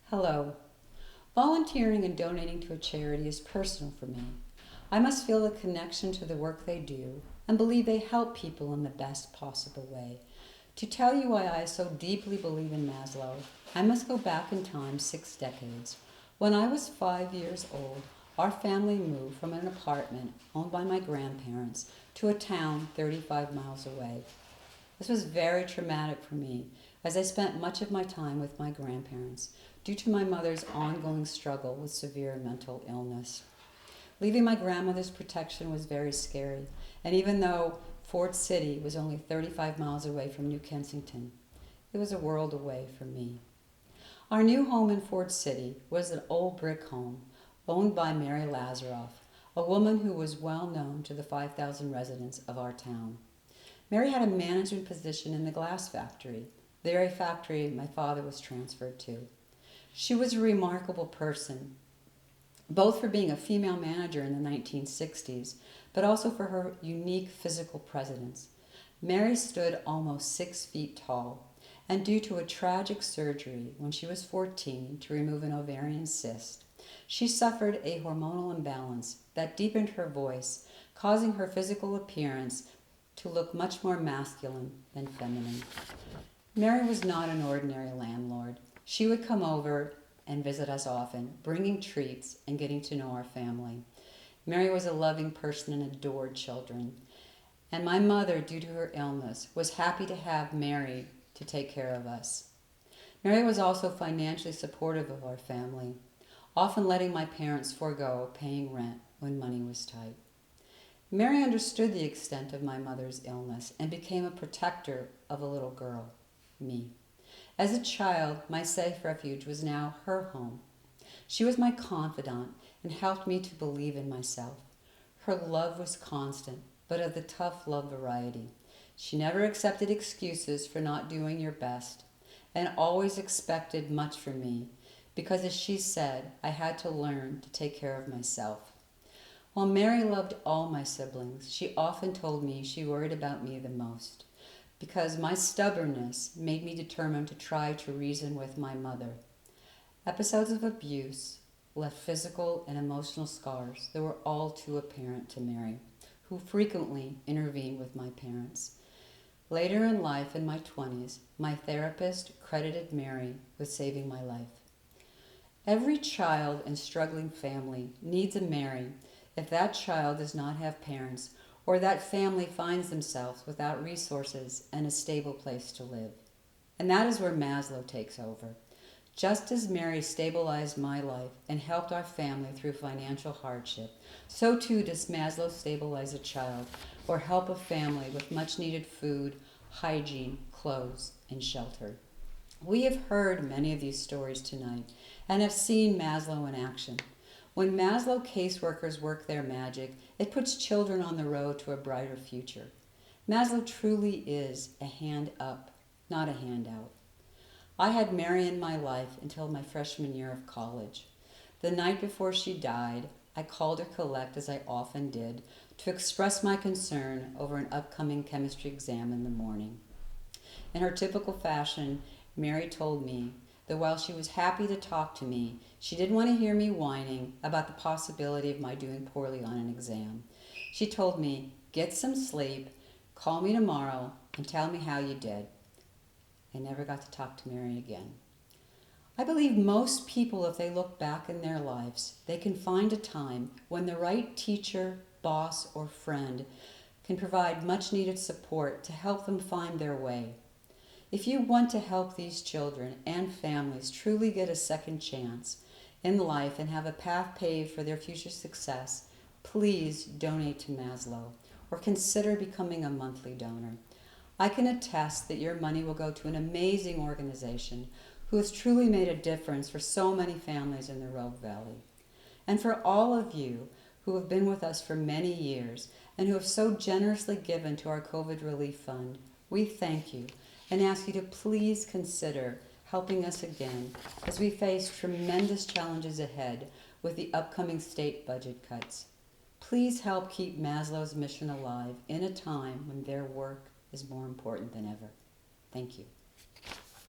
Hello. Volunteering and donating to a charity is personal for me. I must feel a connection to the work they do and believe they help people in the best possible way. To tell you why I so deeply believe in Maslow, I must go back in time 6 decades. When I was 5 years old, our family moved from an apartment owned by my grandparents to a town 35 miles away. This was very traumatic for me, as I spent much of my time with my grandparents due to my mother's ongoing struggle with severe mental illness. Leaving my grandmother's protection was very scary, and even though Ford City was only 35 miles away from New Kensington, it was a world away from me. Our new home in Ford City was an old brick home owned by Mary Lazaroff, a woman who was well known to the 5,000 residents of our town. Mary had a management position in the glass factory, the very factory my father was transferred to. She was a remarkable person, both for being a female manager in the 1960s, but also for her unique physical presence. Mary stood almost 6 feet tall, and due to a tragic surgery when she was 14 to remove an ovarian cyst, she suffered a hormonal imbalance that deepened her voice, causing her physical appearance to look much more masculine than feminine. Mary was not an ordinary landlord. She would come over and visit us often, bringing treats and getting to know our family. Mary was a loving person and adored children. And my mother, due to her illness, was happy to have Mary to take care of us. Mary was also financially supportive of our family, often letting my parents forego paying rent when money was tight. Mary understood the extent of my mother's illness and became a protector of a little girl, me. As a child, my safe refuge was now her home. She was my confidant and helped me to believe in myself. Her love was constant, but of the tough love variety. She never accepted excuses for not doing your best and always expected much from me because, as she said, I had to learn to take care of myself. While Mary loved all my siblings, she often told me she worried about me the most because my stubbornness made me determined to try to reason with my mother. Episodes of abuse left physical and emotional scars that were all too apparent to Mary, who frequently intervened with my parents. Later in life, in my 20s, my therapist credited Mary with saving my life. Every child and struggling family needs a Mary if that child does not have parents or that family finds themselves without resources and a stable place to live. And that is where Maslow takes over. Just as Mary stabilized my life and helped our family through financial hardship, so too does Maslow stabilize a child or help a family with much needed food, hygiene, clothes, and shelter. We have heard many of these stories tonight and have seen Maslow in action. When Maslow caseworkers work their magic, it puts children on the road to a brighter future. Maslow truly is a hand up, not a handout. I had Mary in my life until my freshman year of college. The night before she died, I called her collect, as I often did, to express my concern over an upcoming chemistry exam in the morning. In her typical fashion, Mary told me that while she was happy to talk to me, she didn't want to hear me whining about the possibility of my doing poorly on an exam. She told me, "Get some sleep, call me tomorrow, and tell me how you did." I never got to talk to Mary again. I believe most people, if they look back in their lives, they can find a time when the right teacher, boss, or friend can provide much needed support to help them find their way. If you want to help these children and families truly get a second chance in life and have a path paved for their future success, please donate to Maslow or consider becoming a monthly donor. I can attest that your money will go to an amazing organization who has truly made a difference for so many families in the Rogue Valley. And for all of you who have been with us for many years and who have so generously given to our COVID Relief Fund, we thank you and ask you to please consider helping us again as we face tremendous challenges ahead with the upcoming state budget cuts. Please help keep Maslow's mission alive in a time when their work is more important than ever. Thank you.